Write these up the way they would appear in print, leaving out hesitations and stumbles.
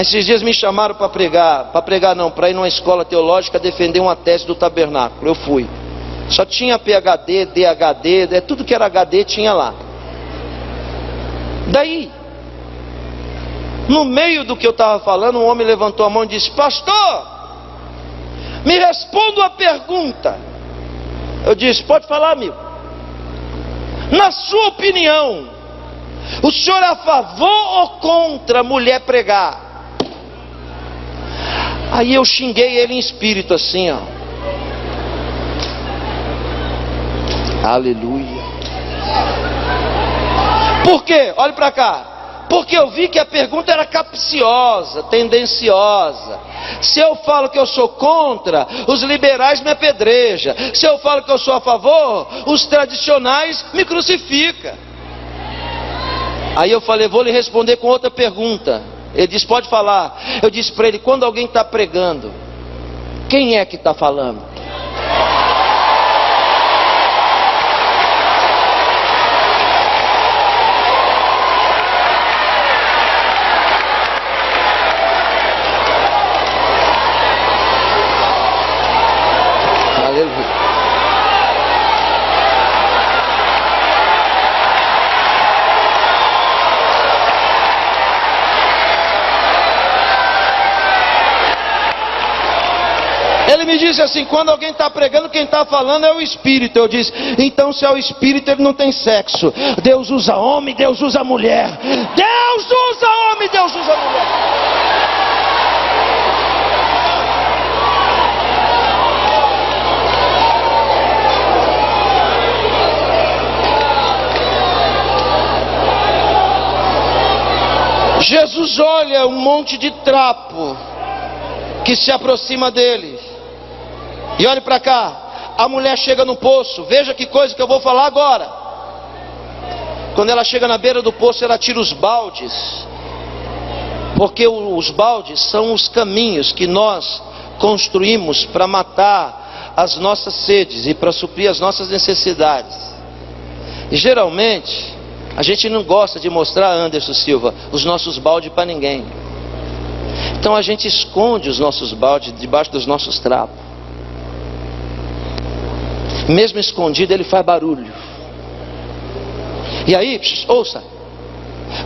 Esses dias me chamaram para pregar não, para ir numa escola teológica defender uma tese do tabernáculo. Eu fui. Só tinha PhD, DHD, tudo que era HD tinha lá. Daí, no meio do que eu estava falando, um homem levantou a mão e disse: pastor, me responda uma pergunta. Eu disse: pode falar, amigo. Na sua opinião, o senhor é a favor ou contra a mulher pregar? Aí eu xinguei ele em espírito assim, ó. Aleluia. Por quê? Olhe para cá. Porque eu vi que a pergunta era capciosa, tendenciosa. Se eu falo que eu sou contra, os liberais me apedrejam. Se eu falo que eu sou a favor, os tradicionais me crucificam. Aí eu falei: vou lhe responder com outra pergunta. Ele disse: pode falar. Eu disse para ele: quando alguém está pregando, quem é que está falando? Aleluia. Ele me disse assim: quando alguém está pregando, quem está falando é o Espírito. Eu disse: então se é o Espírito, ele não tem sexo. Deus usa homem, Deus usa mulher. Deus usa homem, Deus usa mulher. Jesus olha um monte de trapo que se aproxima dele. E olhe para cá, a mulher chega no poço. Veja que coisa que eu vou falar agora. Quando ela chega na beira do poço, ela tira os baldes, porque os baldes são os caminhos que nós construímos para matar as nossas sedes e para suprir as nossas necessidades. E geralmente a gente não gosta de mostrar, Anderson Silva, os nossos baldes para ninguém. Então a gente esconde os nossos baldes debaixo dos nossos trapos. Mesmo escondido, ele faz barulho. E aí, ouça,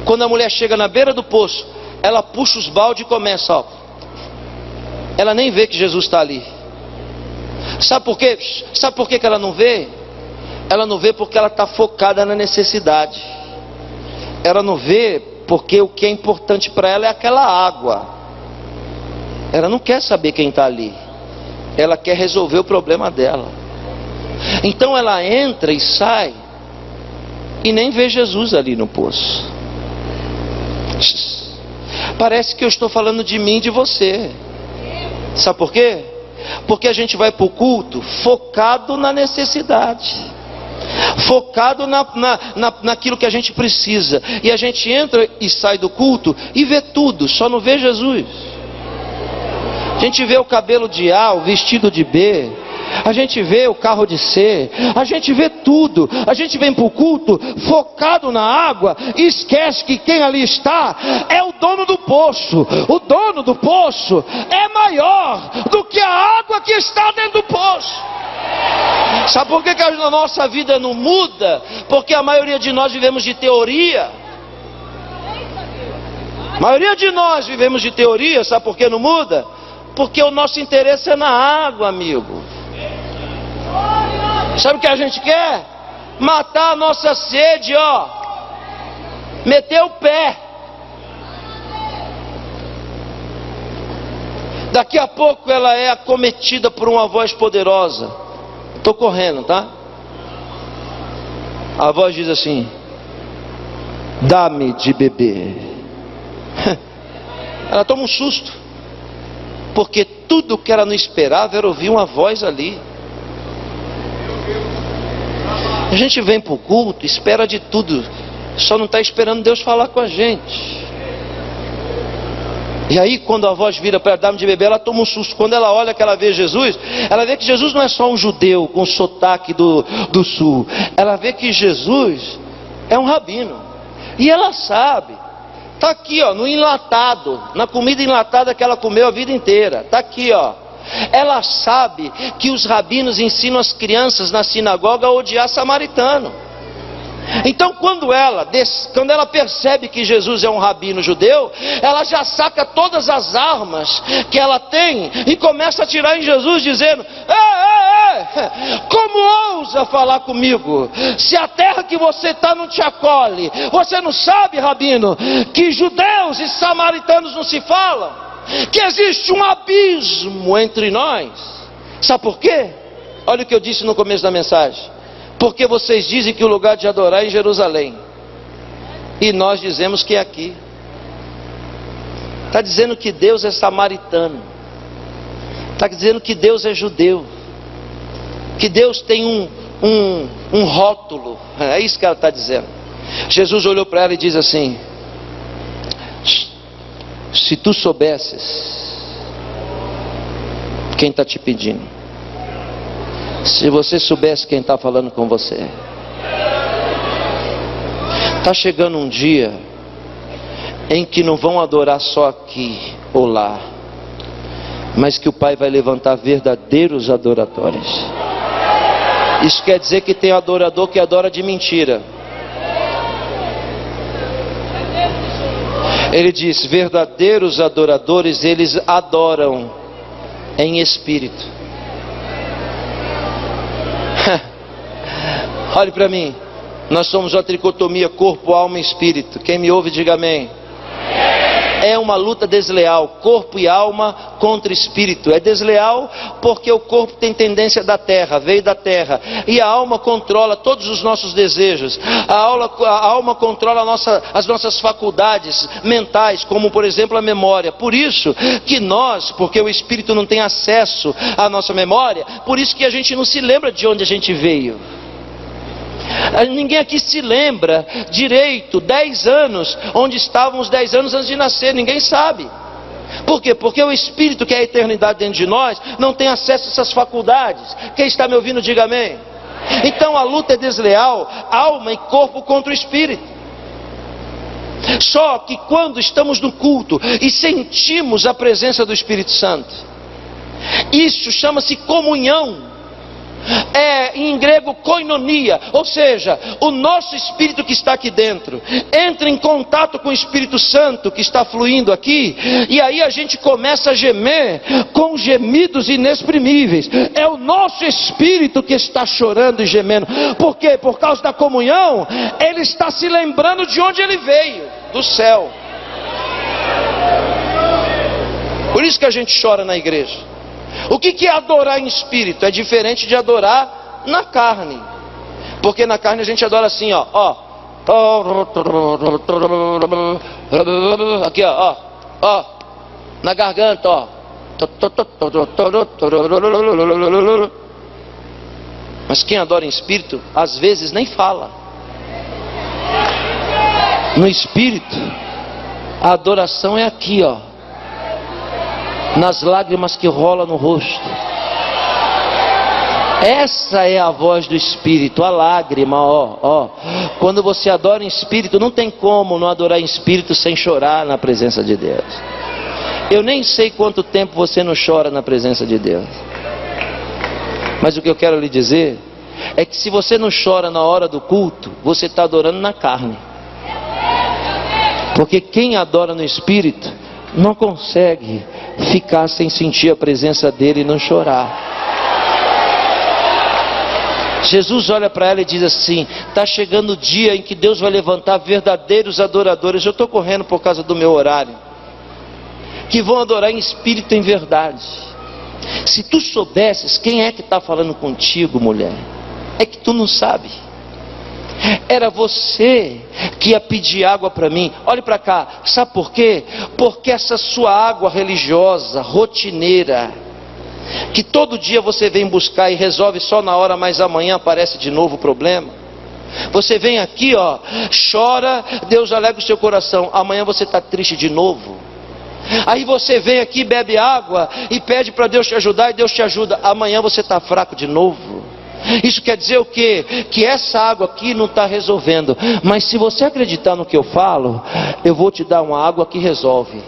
quando a mulher chega na beira do poço, ela puxa os baldes e começa, ó. Ela nem vê que Jesus está ali. Sabe por quê? Sabe por que ela não vê? Ela não vê porque ela está focada na necessidade. Ela não vê porque o que é importante para ela é aquela água. Ela não quer saber quem está ali. Ela quer resolver o problema dela. Então ela entra e sai e nem vê Jesus ali no poço. Parece que eu estou falando de mim e de você. Sabe por quê? Porque a gente vai para o culto focado na necessidade, focado naquilo que a gente precisa. E a gente entra e sai do culto e vê tudo, só não vê Jesus. A gente vê o cabelo de A, o vestido de B, a gente vê o carro de C, a gente vê tudo. A gente vem para o culto focado na água e esquece que quem ali está é o dono do poço. O dono do poço é maior do que a água que está dentro do poço. Sabe por que a nossa vida não muda? Porque a maioria de nós vivemos de teoria. A maioria de nós vivemos de teoria. Sabe por que não muda? Porque o nosso interesse é na água, amigo. Sabe o que a gente quer? Matar a nossa sede, ó. Meter o pé. Daqui a pouco ela é acometida por uma voz poderosa. Estou correndo, tá? A voz diz assim: dá-me de beber. Ela toma um susto, porque tudo que ela não esperava era ouvir uma voz ali. A gente vem para o culto, espera de tudo, só não está esperando Deus falar com a gente. E aí quando a voz vira para dar-me de beber, ela toma um susto. Quando ela olha, que ela vê Jesus, ela vê que Jesus não é só um judeu com sotaque do sul. Ela vê que Jesus é um rabino. E ela sabe Está aqui, ó, no enlatado, na comida enlatada que ela comeu a vida inteira. Está aqui, ó. Ela sabe que os rabinos ensinam as crianças na sinagoga a odiar samaritano. Então quando ela percebe que Jesus é um rabino judeu, ela já saca todas as armas que ela tem e começa a atirar em Jesus, dizendo: como ousa falar comigo? Se a terra que você está não te acolhe, você não sabe, rabino, que judeus e samaritanos não se falam? Que existe um abismo entre nós? Sabe por quê? Olha o que eu disse no começo da mensagem. Porque vocês dizem que o lugar de adorar é em Jerusalém, e nós dizemos que é aqui. Está dizendo que Deus é samaritano, está dizendo que Deus é judeu, que Deus tem um rótulo. É isso que ela está dizendo. Jesus olhou para ela e diz assim: se tu soubesses quem está te pedindo, se você soubesse quem está falando com você. Está chegando um dia em que não vão adorar só aqui ou lá, mas que o Pai vai levantar verdadeiros adoradores. Isso quer dizer que tem adorador que adora de mentira. Ele diz: verdadeiros adoradores, eles adoram em espírito. Olhe para mim, nós somos uma tricotomia corpo, alma e espírito. Quem me ouve diga amém. É uma luta desleal, corpo e alma contra espírito. É desleal porque o corpo tem tendência da terra, veio da terra, e a alma controla todos os nossos desejos. A alma controla as nossas faculdades mentais, como por exemplo a memória. Por isso que nós, porque o espírito não tem acesso à nossa memória, por isso que a gente não se lembra de onde a gente veio. Ninguém aqui se lembra direito 10 anos, onde estávamos 10 anos antes de nascer. Ninguém sabe. Por quê? Porque o Espírito, que é a eternidade dentro de nós, não tem acesso a essas faculdades. Quem está me ouvindo diga amém. Então a luta é desleal, alma e corpo contra o Espírito. Só que quando estamos no culto e sentimos a presença do Espírito Santo, isso chama-se comunhão. É em grego koinonia, ou seja, o nosso espírito que está aqui dentro entra em contato com o Espírito Santo que está fluindo aqui, e aí a gente começa a gemer com gemidos inexprimíveis. É o nosso espírito que está chorando e gemendo. Por quê? Por causa da comunhão. Ele está se lembrando de onde ele veio, do céu. Por isso que a gente chora na igreja. O que é adorar em espírito? É diferente de adorar na carne. Porque na carne a gente adora assim, ó. Aqui, ó. Na garganta, ó. Mas quem adora em espírito, às vezes nem fala. No espírito, a adoração é aqui, ó. Nas lágrimas que rolam no rosto. Essa é a voz do Espírito, a lágrima, ó. Quando você adora em espírito, não tem como não adorar em espírito sem chorar na presença de Deus. Eu nem sei quanto tempo você não chora na presença de Deus. Mas o que eu quero lhe dizer é que se você não chora na hora do culto, você está adorando na carne. Porque quem adora no espírito não consegue ficar sem sentir a presença dele e não chorar. Jesus olha para ela e diz assim: está chegando o dia em que Deus vai levantar verdadeiros adoradores. Eu estou correndo por causa do meu horário, que vão adorar em espírito e em verdade. Se tu soubesses quem é que está falando contigo, mulher, é que tu não sabe. Era você que ia pedir água para mim. Olhe para cá, sabe por quê? Porque essa sua água religiosa, rotineira, que todo dia você vem buscar e resolve só na hora, mas amanhã aparece de novo o problema. Você vem aqui, ó, chora, Deus alegra o seu coração, amanhã você está triste de novo. Aí você vem aqui, bebe água e pede para Deus te ajudar, e Deus te ajuda, amanhã você está fraco de novo. Isso quer dizer o quê? Que essa água aqui não está resolvendo. Mas se você acreditar no que eu falo, eu vou te dar uma água que resolve.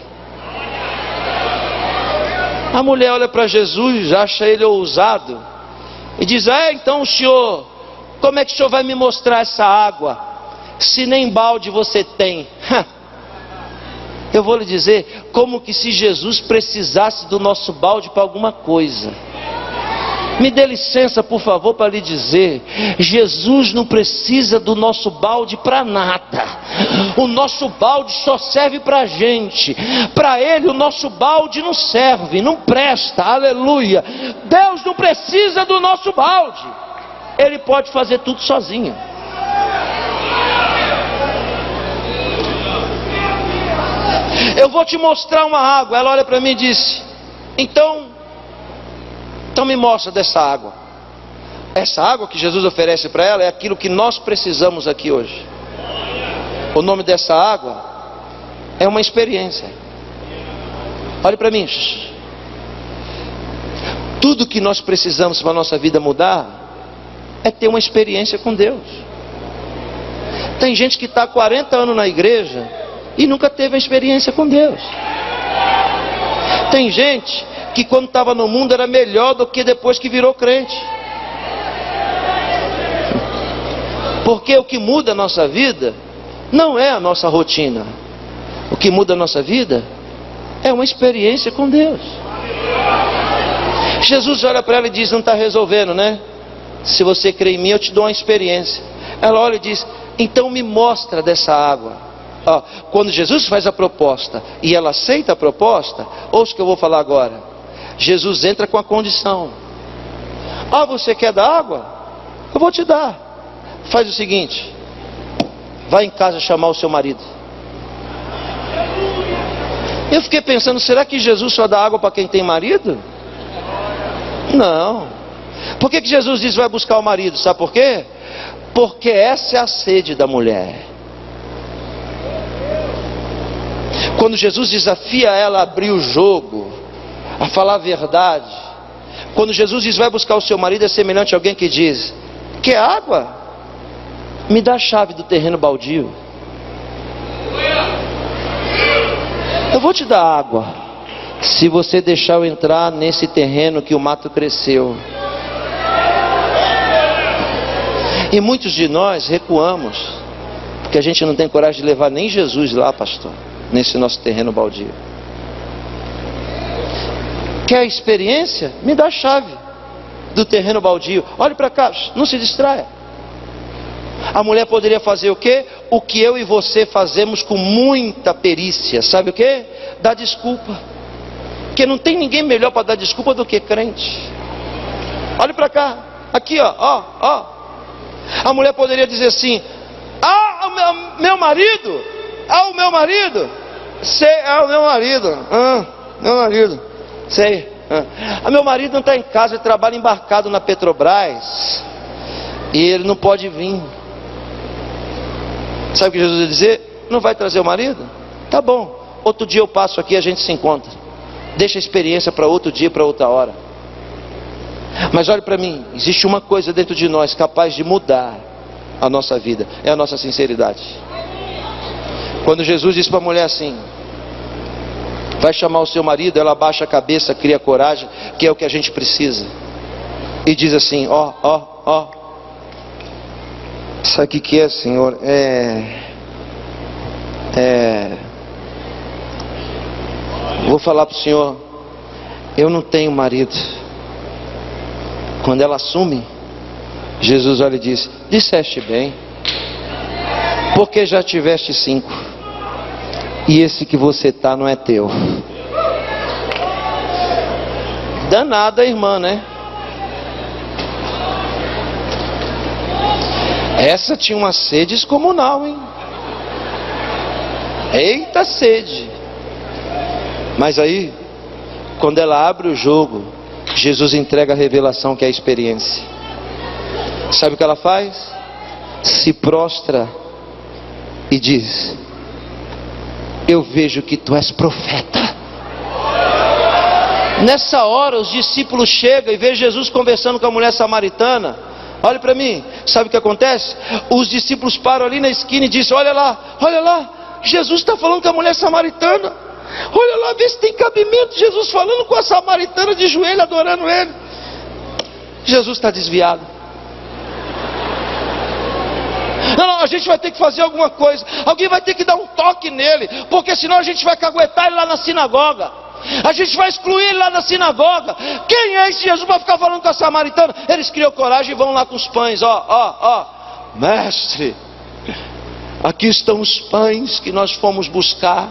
A mulher olha para Jesus, acha ele ousado e diz: então senhor, como é que o senhor vai me mostrar essa água, se nem balde você tem? Eu vou lhe dizer, como que se Jesus precisasse do nosso balde para alguma coisa. Me dê licença, por favor, para lhe dizer: Jesus não precisa do nosso balde para nada. O nosso balde só serve para a gente. Para Ele o nosso balde não serve, não presta. Aleluia. Deus não precisa do nosso balde. Ele pode fazer tudo sozinho. Eu vou te mostrar uma água. Ela olha para mim e disse: então me mostra dessa água. Essa água que Jesus oferece para ela é aquilo que nós precisamos aqui hoje. O nome dessa água é uma experiência. Olhe para mim. Tudo que nós precisamos para a nossa vida mudar é ter uma experiência com Deus. Tem gente que está há 40 anos na igreja e nunca teve uma experiência com Deus. Tem gente que quando estava no mundo era melhor do que depois que virou crente. Porque o que muda a nossa vida não é a nossa rotina. O que muda a nossa vida é uma experiência com Deus. Jesus olha para ela e diz: não está resolvendo, né? Se você crê em mim, eu te dou uma experiência. Ela olha e diz: então me mostra dessa água. Quando Jesus faz a proposta e ela aceita a proposta, ouça o que eu vou falar agora. Jesus entra com a condição: você quer dar água? Eu vou te dar. Faz o seguinte: vai em casa chamar o seu marido. Eu fiquei pensando, será que Jesus só dá água para quem tem marido? Não. Por que Jesus diz vai buscar o marido? Sabe por quê? Porque essa é a sede da mulher. Quando Jesus desafia ela a abrir o jogo, a falar a verdade, quando Jesus diz vai buscar o seu marido, é semelhante a alguém que diz: quer água? Me dá a chave do terreno baldio. Eu vou te dar água se você deixar eu entrar nesse terreno que o mato cresceu. E muitos de nós recuamos porque a gente não tem coragem de levar nem Jesus lá, pastor, nesse nosso terreno baldio. Quer experiência? Me dá a chave do terreno baldio. Olhe para cá, não se distraia. A mulher poderia fazer o quê? O que eu e você fazemos com muita perícia. Sabe o quê? Dar desculpa. Porque não tem ninguém melhor para dar desculpa do que crente. Olhe para cá. Aqui, ó. A mulher poderia dizer assim: meu marido. O meu marido. Sei, o meu marido. Meu marido. Sei. Meu marido não está em casa, ele trabalha embarcado na Petrobras e ele não pode vir. Sabe o que Jesus ia dizer? Não vai trazer o marido? Tá bom, outro dia eu passo aqui e a gente se encontra. Deixa a experiência para outro dia, para outra hora. Mas olhe para mim, existe uma coisa dentro de nós capaz de mudar a nossa vida, é a nossa sinceridade. Quando Jesus disse para a mulher assim: vai chamar o seu marido, ela abaixa a cabeça, cria coragem, que é o que a gente precisa. E diz assim: sabe o que é, Senhor? Vou falar para o Senhor, eu não tenho marido. Quando ela assume, Jesus olha e diz: disseste bem, porque já tiveste 5, e esse que você está não é teu. Danada a irmã, né? Essa tinha uma sede descomunal, hein? Eita sede! Mas aí, quando ela abre o jogo, Jesus entrega a revelação que é a experiência. Sabe o que ela faz? Se prostra e diz: eu vejo que tu és profeta. Nessa hora os discípulos chegam e vê Jesus conversando com a mulher samaritana. Olhe para mim, sabe o que acontece? Os discípulos param ali na esquina e dizem: olha lá, Jesus está falando com a mulher samaritana. Olha lá, vê se tem cabimento, Jesus falando com a samaritana de joelho, adorando ele. Jesus está desviado. Não, a gente vai ter que fazer alguma coisa. Alguém vai ter que dar um toque nele, porque senão a gente vai caguetar ele lá na sinagoga. A gente vai excluir ele lá na sinagoga. Quem é esse Jesus para ficar falando com a samaritana? Eles criam coragem e vão lá com os pães. Mestre, aqui estão os pães que nós fomos buscar.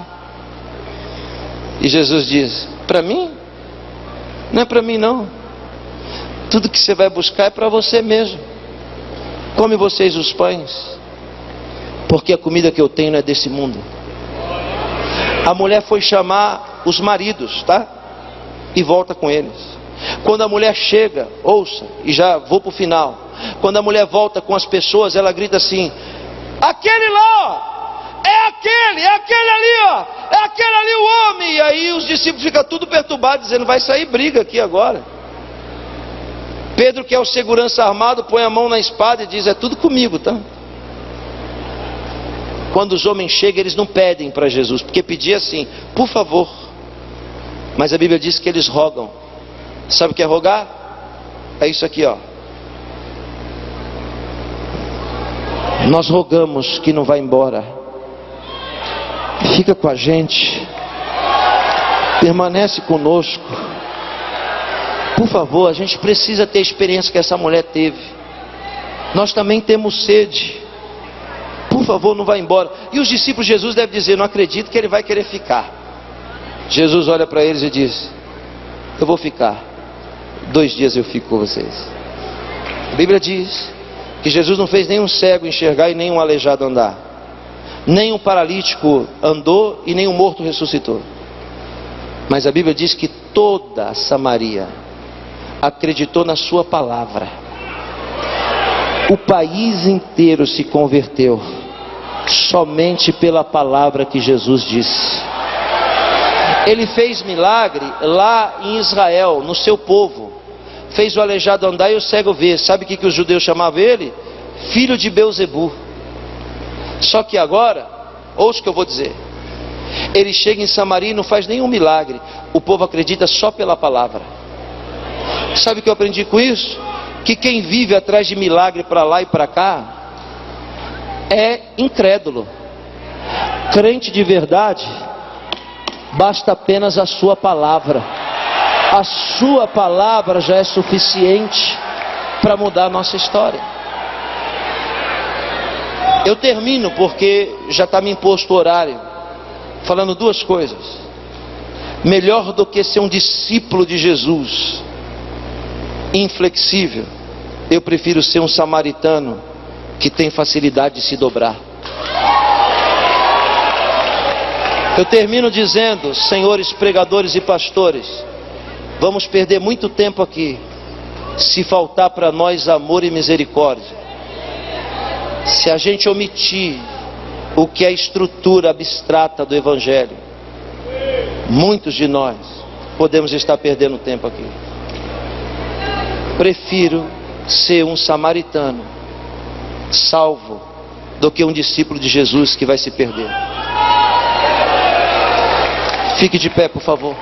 E Jesus diz: para mim? Não é para mim não. Tudo que você vai buscar é para você mesmo. Come vocês os pães, porque a comida que eu tenho não é desse mundo. A mulher foi chamar os maridos, tá? E volta com eles. Quando a mulher chega, ouça, e já vou para o final. Quando a mulher volta com as pessoas, ela grita assim: aquele lá, ó, é aquele ali, ó, é aquele ali o homem. E aí os discípulos ficam tudo perturbados, dizendo: vai sair briga aqui agora. Pedro, que é o segurança armado, põe a mão na espada e diz: é tudo comigo, tá? Quando os homens chegam, eles não pedem para Jesus, porque pedir assim, por favor. Mas a Bíblia diz que eles rogam. Sabe o que é rogar? É isso aqui, ó. Nós rogamos que não vá embora. Fica com a gente. Permanece conosco. Por favor, a gente precisa ter a experiência que essa mulher teve. Nós também temos sede. Por favor, não vá embora. E os discípulos, Jesus deve dizer: não acredito que ele vai querer ficar. Jesus olha para eles e diz: eu vou ficar. 2 dias eu fico com vocês. A Bíblia diz que Jesus não fez nenhum cego enxergar e nem um aleijado andar. Nem um paralítico andou e nem um morto ressuscitou. Mas a Bíblia diz que toda a Samaria acreditou na sua palavra. O país inteiro se converteu somente pela palavra que Jesus disse. Ele fez milagre lá em Israel, no seu povo. Fez o aleijado andar e o cego ver. Sabe o que os judeus chamavam ele? Filho de Belzebu. Só que agora, ouça o que eu vou dizer. Ele chega em Samaria e não faz nenhum milagre. O povo acredita só pela palavra. Sabe o que eu aprendi com isso? Que quem vive atrás de milagre para lá e para cá é incrédulo. Crente de verdade, basta apenas a sua palavra. A sua palavra já é suficiente para mudar a nossa história. Eu termino porque já está me imposto o horário, falando 2 coisas. Melhor do que ser um discípulo de Jesus inflexível, eu prefiro ser um samaritano que tem facilidade de se dobrar. Eu termino dizendo, senhores pregadores e pastores, vamos perder muito tempo aqui se faltar para nós amor e misericórdia. Se a gente omitir o que é a estrutura abstrata do Evangelho, muitos de nós podemos estar perdendo tempo aqui. Prefiro ser um samaritano salvo do que um discípulo de Jesus que vai se perder. Fique de pé, por favor.